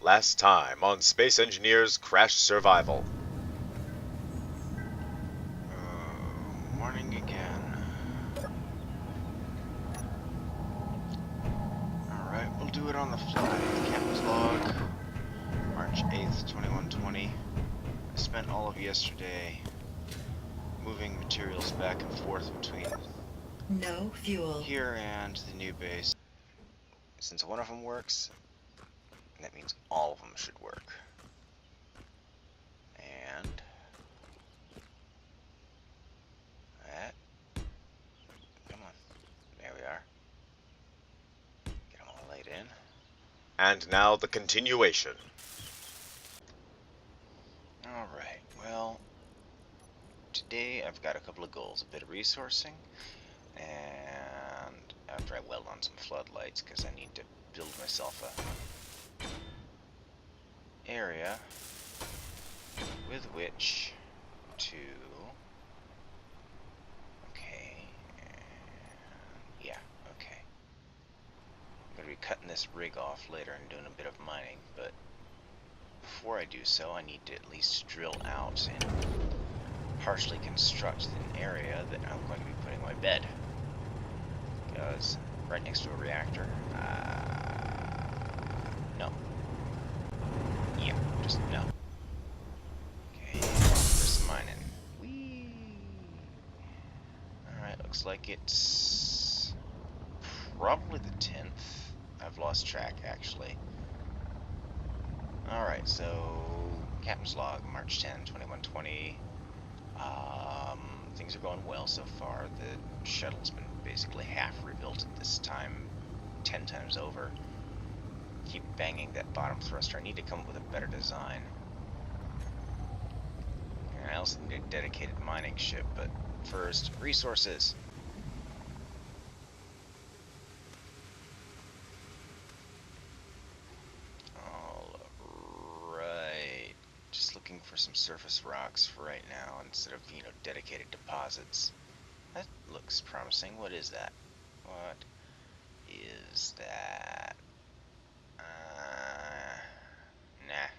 Last time on Space Engineers Crash Survival. Morning again. Alright, we'll do it on the fly. Captain's log, March 8th, 2120. I spent all of yesterday moving materials back and forth between No fuel. here and the new base. Since one of them works, that means all of them should work. And that, come on, there we are. Get them all laid in. And now the continuation. Alright, well, today I've got a couple of goals. A bit of resourcing, and after I weld on some floodlights, because I need to build myself a area with which to... Okay, yeah, okay. I'm going to be cutting this rig off later and doing a bit of mining, but before I do so, I need to at least drill out and partially construct an area that I'm going to be putting my bed. Because right next to a reactor, no. Yeah, just no. Okay, for some mining. Whee! Alright, looks like it's probably the 10th. I've lost track, actually. Alright, so Captain's log, March 10, 2120. Things are going well so far. The shuttle's been basically half rebuilt at this time, 10 times over. Keep banging that bottom thruster. I need to come up with a better design. And I also need a dedicated mining ship, but first, resources. Alright. Just looking for some surface rocks for right now instead of, dedicated deposits. That looks promising. What is that? What is that? Nah.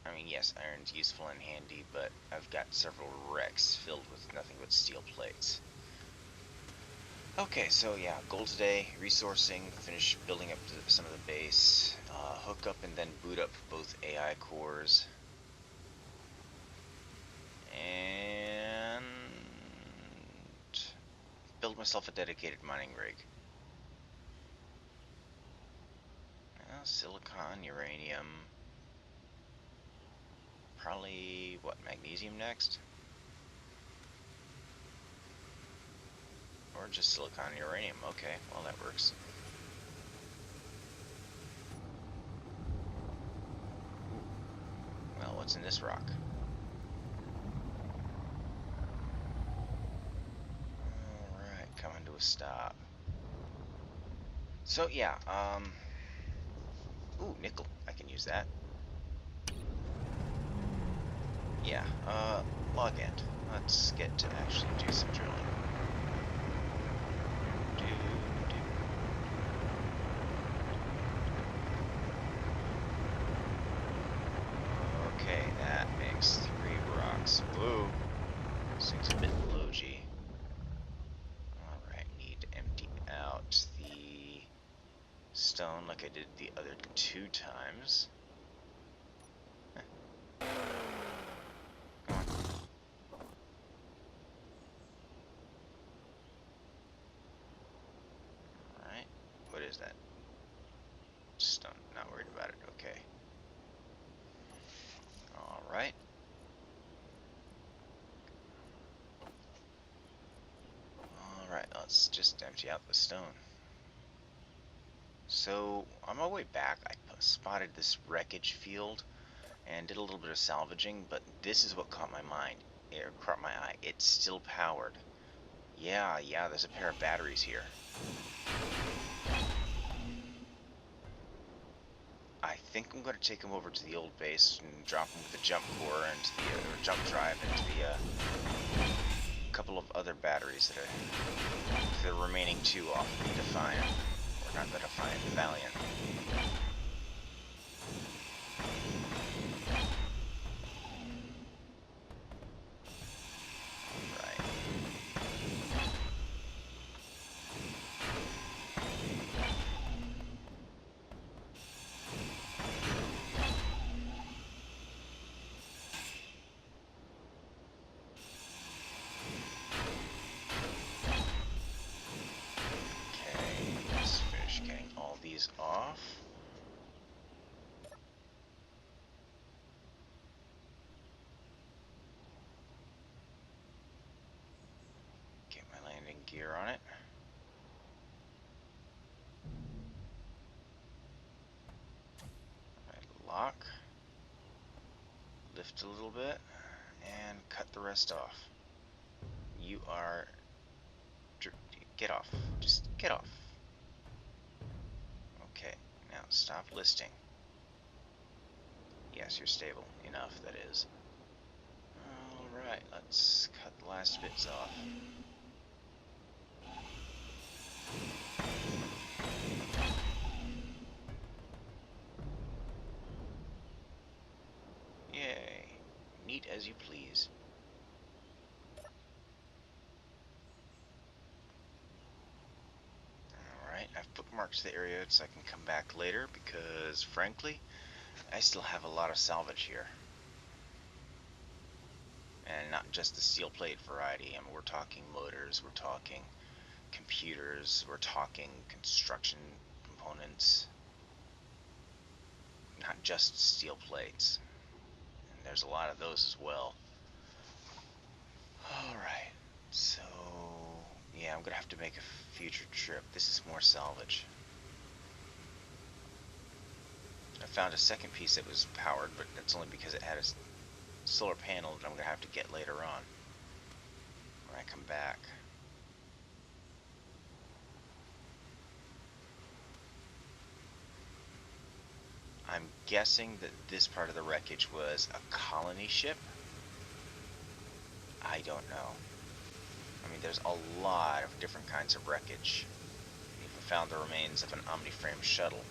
I mean, yes, iron's useful and handy, but I've got several wrecks filled with nothing but steel plates. Okay, so yeah, goal today, resourcing, finish building up some of the base, hook up and then boot up both AI cores, and build myself a dedicated mining rig. Silicon, uranium, probably, what, magnesium next? Or just silicon and uranium. Okay, well that works. Well, what's in this rock? Alright, coming to a stop. So yeah, ooh, nickel. I can use that. Yeah, log end. Let's get to actually do some drilling. Okay, that makes 3 rocks. Whoa. This thing's a bit logy. Alright, need to empty out the stone like I did the other 2 times. Come on. Alright, what is that? Stone, not worried about it, okay. Alright. Alright, let's just empty out the stone. So, on my way back, I spotted this wreckage field and did a little bit of salvaging, but this is what caught my mind, or caught my eye. It's still powered. Yeah, there's a pair of batteries here. I think I'm going to take them over to the old base and drop them with the jump core and the jump drive into the couple of other batteries that are the remaining 2 off of the Defiant, or Forgot that I find Valiant. Right. Okay, let's finish getting all these off. Get my landing gear on it. Right, lock. Lift a little bit. And cut the rest off. You are... Get off. Just get off. Okay, now stop listing. Yes, you're stable enough, that is. Alright, let's cut the last bits off. Yay. Neat as you please. Alright, I've bookmarked the area so I can come back later because, frankly, I still have a lot of salvage here. And not just the steel plate variety. I mean, we're talking motors, we're talking computers, we're talking construction components. Not just steel plates. And there's a lot of those as well. Alright, so yeah, I'm gonna have to make a future trip. This is more salvage. I found a second piece that was powered, but that's only because it had a solar panel that I'm gonna have to get later on when I come back. I'm guessing that this part of the wreckage was a colony ship. I don't know. I mean, there's a lot of different kinds of wreckage. We even found the remains of an Omniframe shuttle.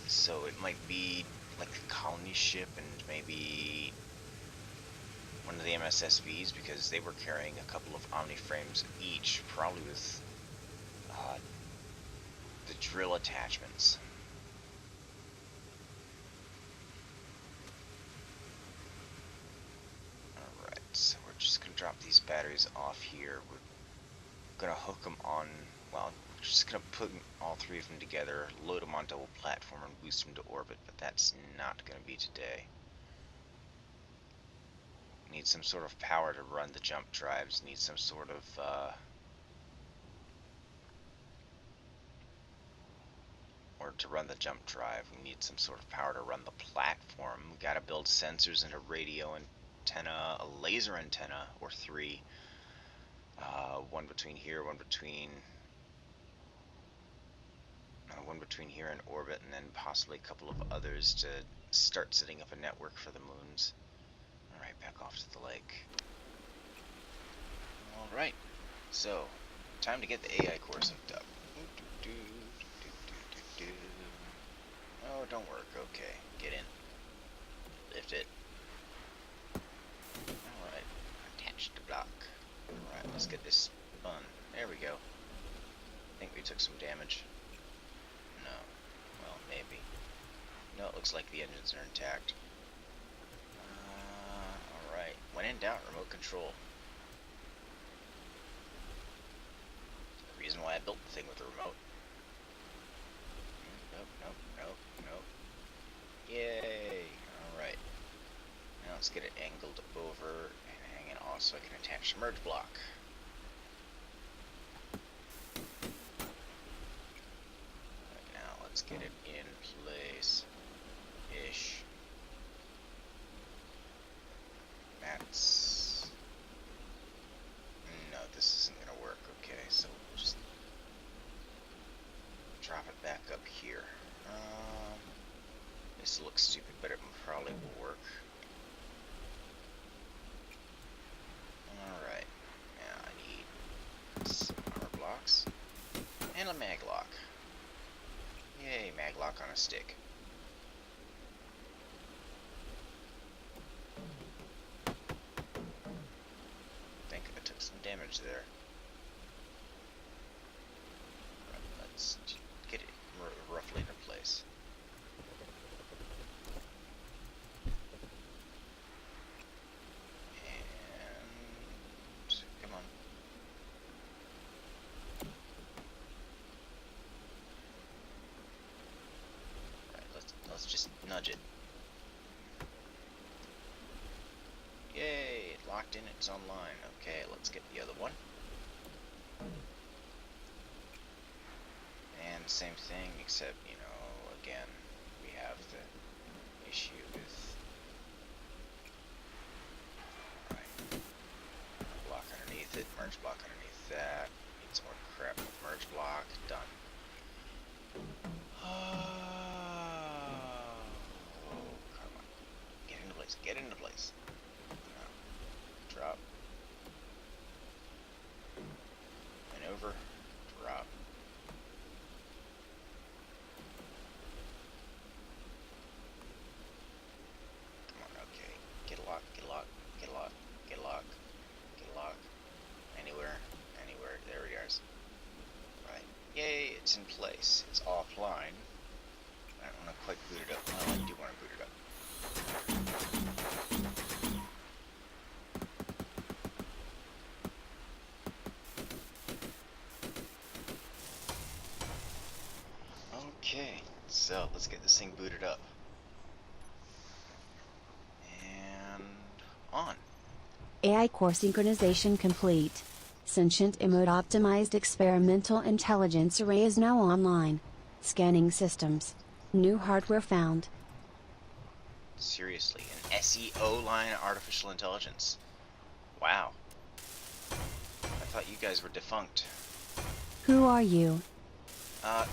So it might be like a colony ship and maybe one of the MSSVs, because they were carrying a couple of Omniframes each, probably with the drill attachments. Alright, so we're just going to drop these batteries off here. We're going to hook them on, well, we're just going to put all three of them together, load them onto a platform and boost them to orbit, but that's not going to be today. Need some sort of power to run the jump drives, need some sort of or to run the jump drive, we need some sort of power to run the platform. We gotta build sensors and a radio antenna, a laser antenna, or three. One between here, one between here and orbit, and then possibly a couple of others to start setting up a network for the moons. Alright, back off to the lake. Alright, so time to get the AI cores hooked up. Oh, don't work. Okay, get in. Lift it. Alright, attach the block. Alright, let's get this spun. There we go. I think we took some damage. No. Well, maybe. No, it looks like the engines are intact. Alright, when in doubt, remote control. The reason why I built the thing with the remote. Nope. Yay! Alright. Now let's get it angled over and hang it off so I can attach the merge block. Right, now let's get it in place-ish. That's... No, this isn't gonna work. Okay, so we'll just drop it back up here. This looks stupid, but it probably will work. Alright, now I need some armor blocks and a mag lock. stick. I think I took some damage there. Right, let's get it roughly into place. And come on. Let's just nudge it. Yay, it locked in, it's online. Okay, let's get the other one. And same thing, except, you know, again, we have the issue with... Right. Block underneath it, merge block underneath that. Need some more crap with merge block. Done. Come on. Get into place. Get into place. Drop. Maneuver. Drop. Come on, okay. Get a lock, get a lock, get a lock, get a lock, get a lock. Anywhere, anywhere. There we are. Right. Yay, it's in place. It's offline. I don't want to quite boot it up. Well, I do want to boot it up. Okay, so let's get this thing booted up. And on. AI core synchronization complete. Sentient Emote optimized experimental intelligence array is now online. Scanning systems. New hardware found. Seriously, an SEO line artificial intelligence. Wow. I thought you guys were defunct. Who are you?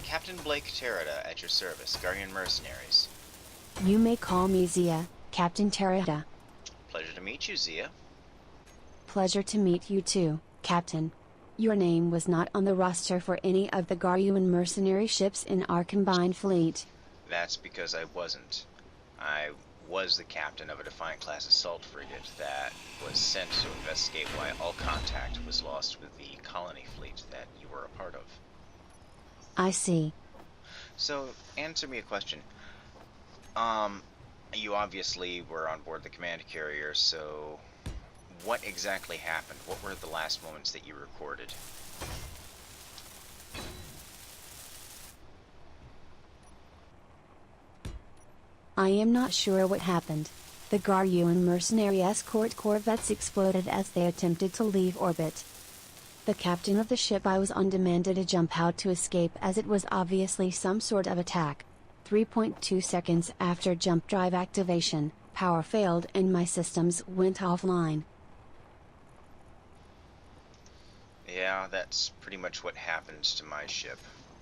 Captain Blake Terida at your service, Guardian Mercenaries. You may call me Zia, Captain Terida. Pleasure to meet you, Zia. Pleasure to meet you too, Captain. Your name was not on the roster for any of the Guardian mercenary ships in our combined fleet. That's because I wasn't. I was the captain of a Defiant-class assault frigate that was sent to investigate why all contact was lost with the colony fleet that you were a part of. I see. So, answer me a question. You obviously were on board the command carrier, so what exactly happened? What were the last moments that you recorded? I am not sure what happened. The Guardian mercenary escort corvettes exploded as they attempted to leave orbit. The captain of the ship I was on demanded a jump out to escape as it was obviously some sort of attack. 3.2 seconds after jump drive activation, power failed and my systems went offline. Yeah, that's pretty much what happened to my ship.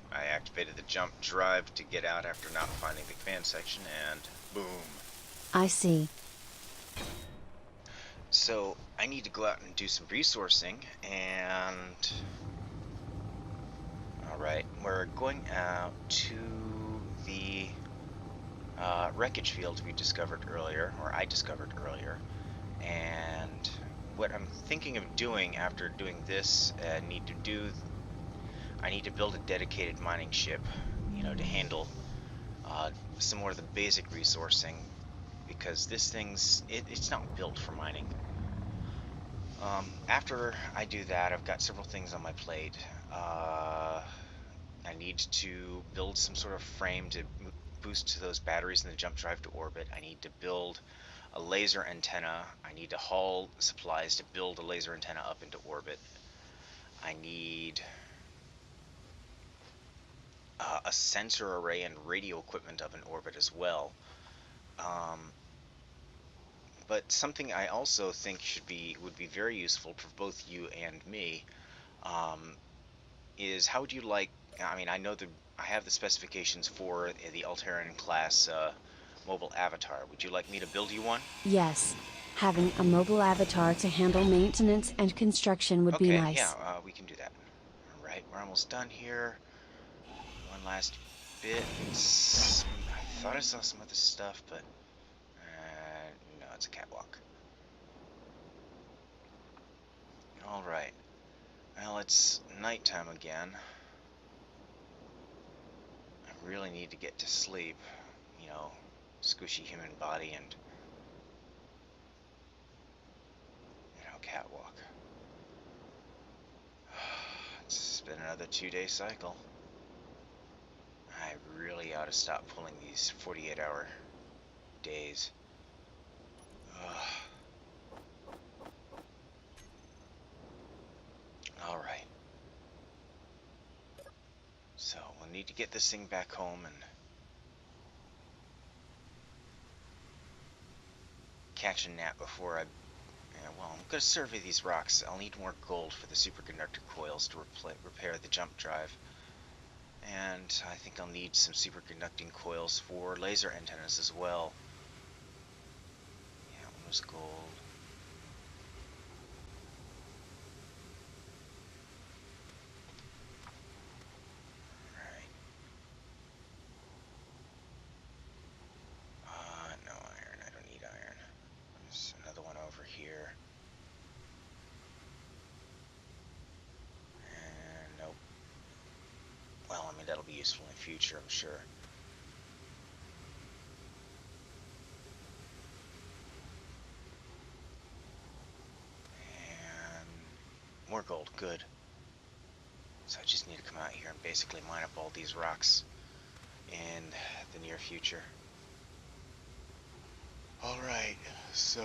I activated the jump drive to get out after not finding the command section, and boom. I see. So, I need to go out and do some resourcing, and... Alright, we're going out to the wreckage field we discovered earlier, or I discovered earlier, and what I'm thinking of doing after doing this, I need to build a dedicated mining ship, you know, to handle some more of the basic resourcing, because this it's not built for mining. After I do that, I've got several things on my plate. I need to build some sort of frame to boost those batteries in the jump drive to orbit. I need to build a laser antenna. I need to haul supplies to build a laser antenna up into orbit. I need a sensor array and radio equipment up in orbit as well. But something I also think would be very useful for both you and me is how would you like? I mean, I have the specifications for the Alteran class mobile avatar. Would you like me to build you one? Yes. Having a mobile avatar to handle maintenance and construction would be nice. Okay, yeah, we can do that. Alright, we're almost done here. One last bit. I thought I saw some other stuff, but no, it's a catwalk. Alright. Well, it's nighttime again. I really need to get to sleep. You know, squishy human body and, catwalk. It's been another 2-day cycle. I really ought to stop pulling these 48-hour days. Alright. So, we'll need to get this thing back home and catch a nap before I... well, I'm going to survey these rocks. I'll need more gold for the superconductor coils to repair the jump drive. And I think I'll need some superconducting coils for laser antennas as well. Yeah, one was gold. Alright. No iron. I don't need iron. There's another one over here. And nope. Well, I mean, that'll be useful in the future, I'm sure. And more gold, good. So I just need to come out here and basically mine up all these rocks in the near future. Alright, so...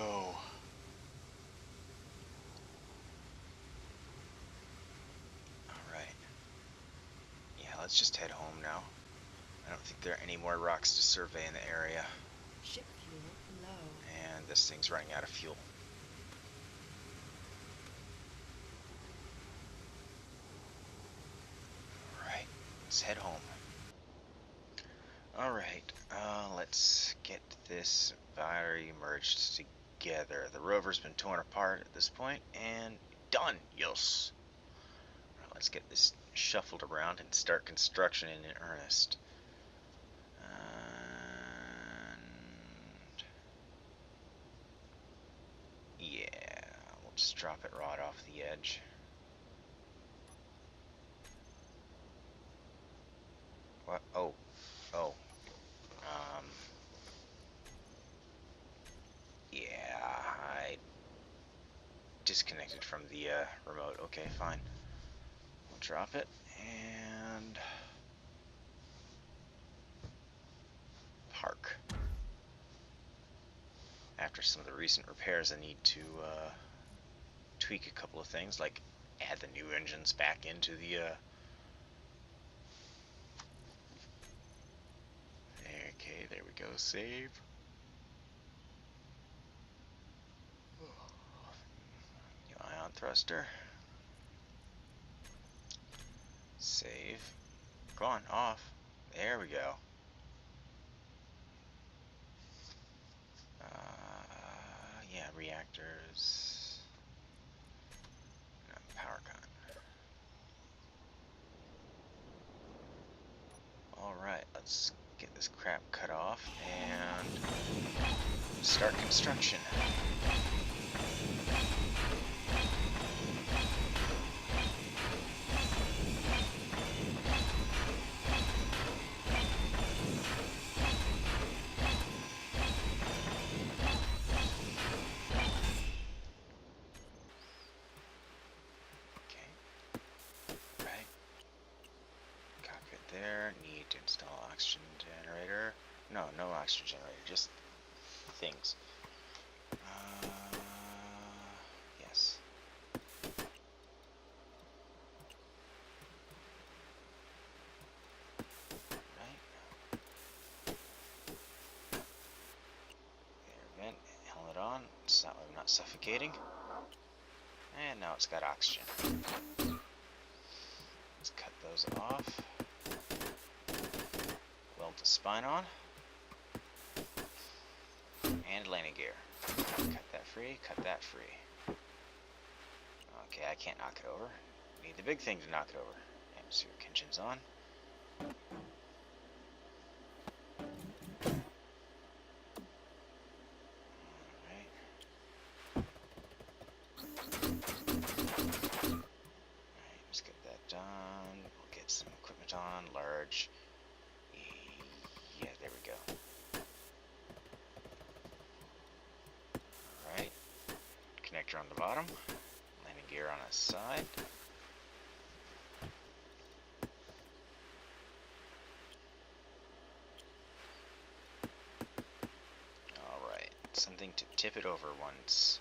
Alright. Yeah, let's just head home now. I don't think there are any more rocks to survey in the area. Ship fuel low. And this thing's running out of fuel. Alright, let's head home. Alright, let's get this battery merged together. The rover's been torn apart at this point, and done! Yes! Right, let's get this shuffled around and start construction in earnest. And... yeah, we'll just drop it right off the edge. What? Oh. Oh. Yeah, I disconnected from the remote. Okay, fine. We'll drop it and park. After some of the recent repairs, I need to tweak a couple of things, like add the new engines back into the okay, there we go, save. New ion thruster. Save. Go on, off. There we go. Yeah, reactors. No, power con. Alright, let's get this crap cut off and start construction. There, need to install oxygen generator. No, no oxygen generator, just things. Yes. Right. There, vent, helmet on, so I'm not suffocating. And now it's got oxygen. Let's cut those off. Weld the spine on. And landing gear. Cut that free, cut that free. Okay, I can't knock it over. Need the big thing to knock it over. Atmospheric engines on. Let's get that done. We'll get some equipment on, large. Yeah, there we go. Alright. Connector on the bottom. Landing gear on its side. Alright. Something to tip it over once.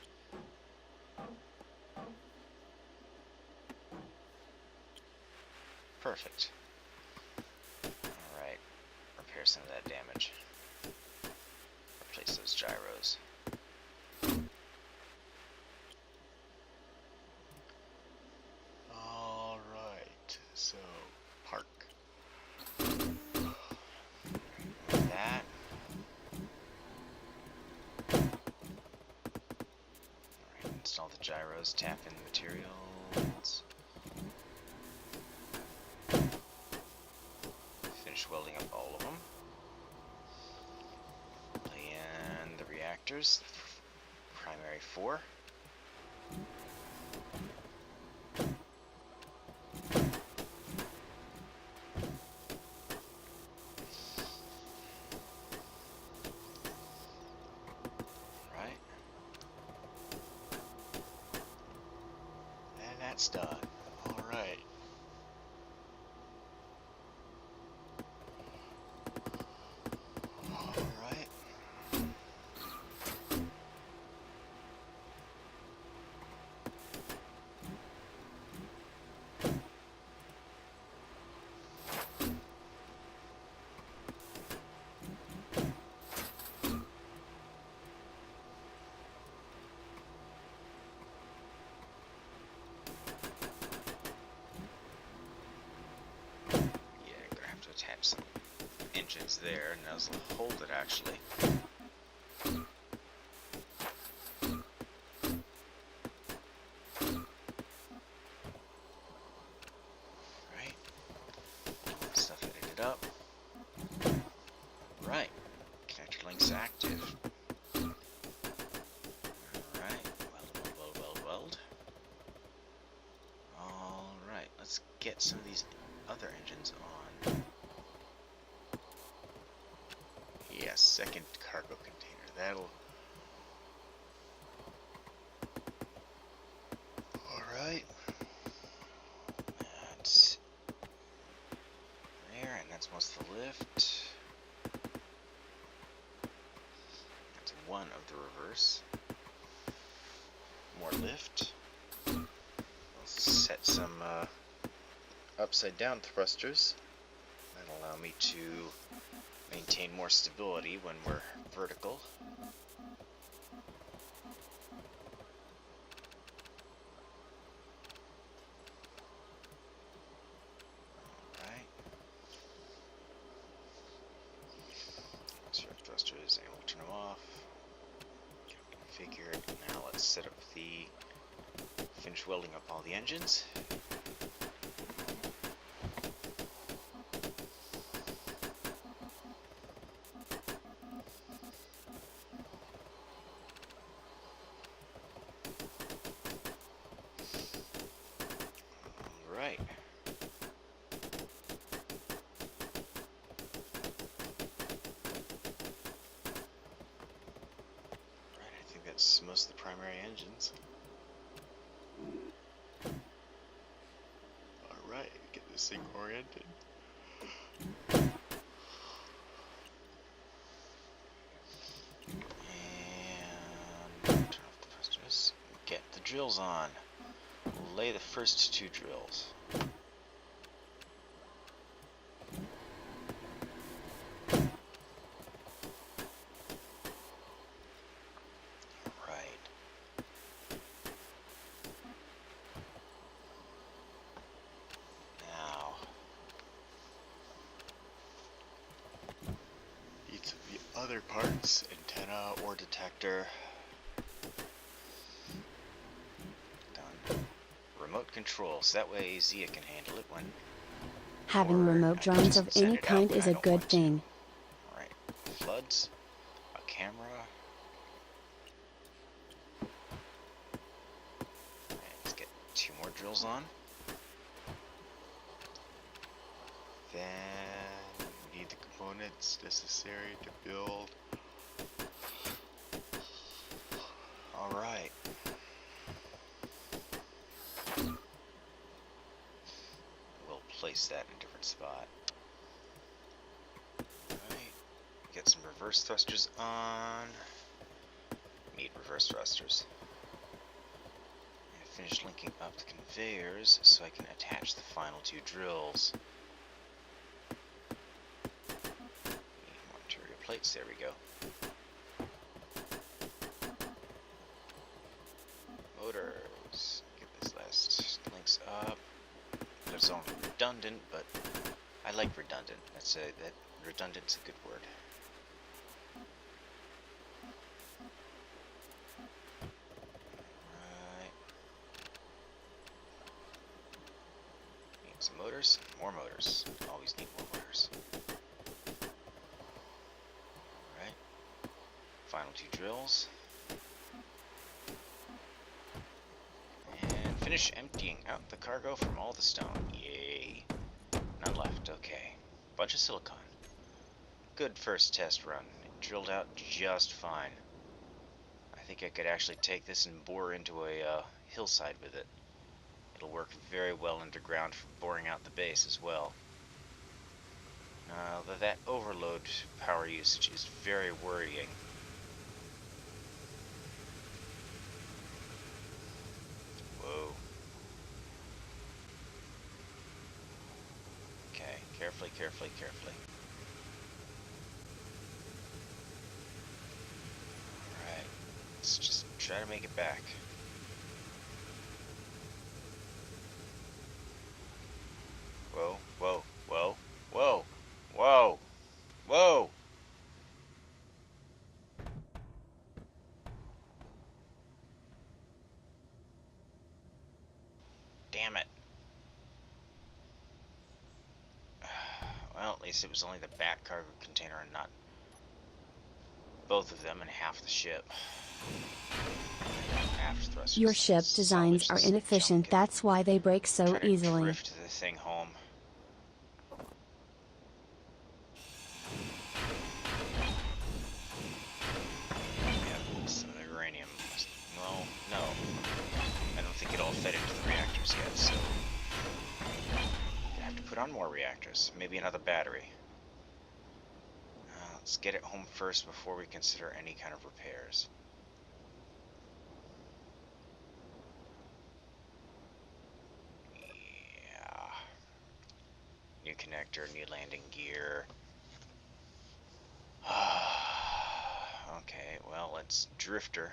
Perfect. Alright, repair some of that damage. Replace those gyros. Alright, so park. That. Alright, install the gyros, tap in the materials. Finish welding up all of them. Lay in the reactors, primary 4. Right. And that's done. Alright. Alright. Attach some engines there, and those will hold it actually. Right. Stuff edited up. Right. Connector links active. Alright. Weld. Alright, let's get some of these other engines on. Yeah, second cargo container. That'll... Alright. That's there, and that's most of the lift. That's one of the reverse. More lift. I'll set some upside down thrusters. That'll allow me to maintain more stability when we're vertical. Alright. Select thrusters, and we'll turn them off. Get them configured. Now let's set up finish welding up all the engines. Right. I think that's most of the primary engines. Alright, get this thing oriented. And turn off the thrusters. Get the drills on. Lay the first 2 drills. Right. Now, each of the other parts, antenna or detector. Remote control, so that way Zia can handle it when... Having remote drones of any kind is a good thing. Alright, floods, a camera. drills on. Then we need the components necessary to build. Alright. We'll place that in a different spot. Alright. Get some reverse thrusters on. Need reverse thrusters. And finish linking up the conveyors so I can attach the final two drills. Need more interior plates, there we go. Motors. Get this last links up. It's only redundant, but I like redundant. That redundant's a good word. Right. Need some motors. More motors. Always need more motors. Alright. Final two drills. And finish emptying out the cargo from all the stone. Yay. None left. Okay. Bunch of silicon. Good first test run. It drilled out just fine. I think I could actually take this and bore into a hillside with it. It'll work very well underground for boring out the base as well. Though that overload power usage is very worrying. Whoa. Okay, carefully, carefully, carefully. Alright, let's just try to make it back. Whoa, whoa, whoa, whoa, whoa, whoa! Damn it. Well, at least it was only the back cargo container and not both of them and half the ship. Your ship designs are inefficient, that's why they break so easily. Drift the thing home. Yep, some of the uranium. Well, no. I don't think it all fed into the reactors yet, so I have to put on more reactors. Maybe another battery. Let's get it home first before we consider any kind of repairs. Yeah. New connector, new landing gear. Okay, well, let's drifter.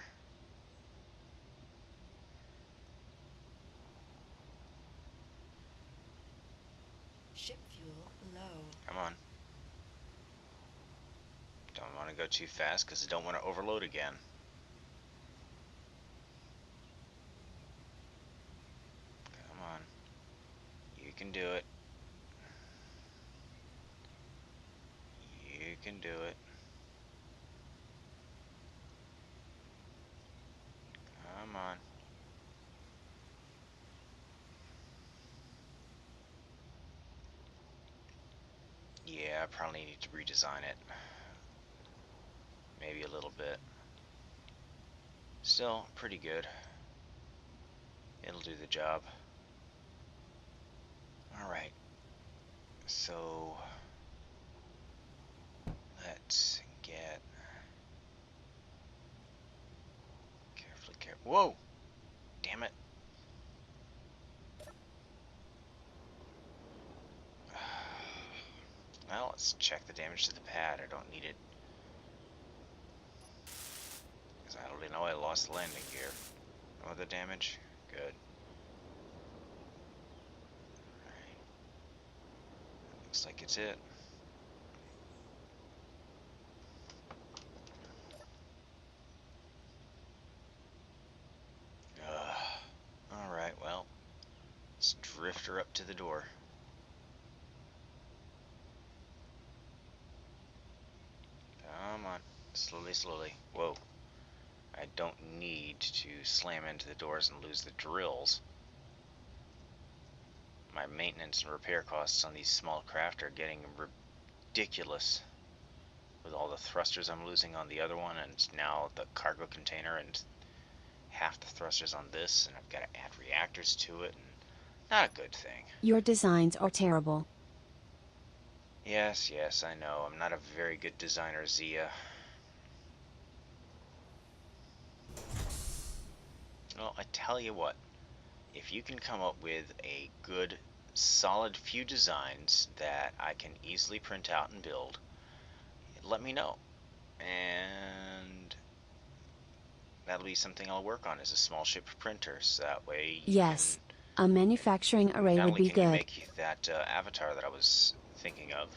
Ship fuel low. Come on. Don't want to go too fast because I don't want to overload again. Come on. You can do it. You can do it. Come on. Yeah, I probably need to redesign it. Maybe a little bit. Still, pretty good. It'll do the job. Alright. So, let's get... Carefully, whoa! Damn it. Well, let's check the damage to the pad. I don't need it. Because I already know I lost the landing gear. No other damage? Good. Alright. Looks like it's it. Alright, well. Let's drift her up to the door. Come on. Slowly, slowly. Whoa. I don't need to slam into the doors and lose the drills. My maintenance and repair costs on these small craft are getting ridiculous. With all the thrusters I'm losing on the other one, and now the cargo container, and half the thrusters on this, and I've got to add reactors to it, and not a good thing. Your designs are terrible. Yes, I know. I'm not a very good designer, Zia. Well, I tell you what, if you can come up with a good, solid few designs that I can easily print out and build, let me know. And that'll be something I'll work on as a small ship printer, so that way you Yes, a manufacturing array not would only be can you good. make that avatar that I was thinking of.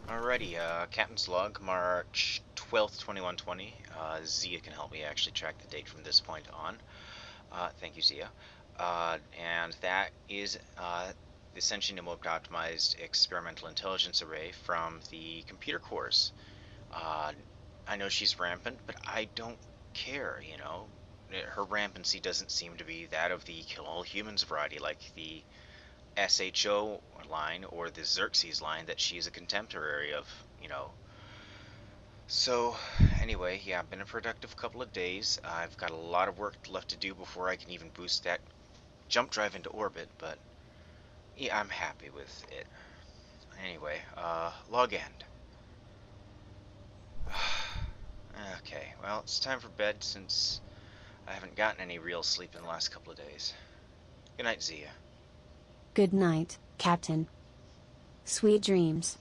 Alrighty, Captain's Log, March 12th, 2120. Zia can help me actually track the date from this point on. Thank you, Zia. And that is the Sentient Immob Optimized Experimental Intelligence Array from the computer cores. I know she's rampant, but I don't care, you know. Her rampancy doesn't seem to be that of the kill all humans variety, like the SHO line or the Xerxes line that she's a contemporary of, you know. So, anyway, yeah, I've been a productive couple of days. I've got a lot of work left to do before I can even boost that jump drive into orbit, but yeah, I'm happy with it. Anyway, log end. Okay, well, it's time for bed since I haven't gotten any real sleep in the last couple of days. Good night, Zia. Good night, Captain. Sweet dreams.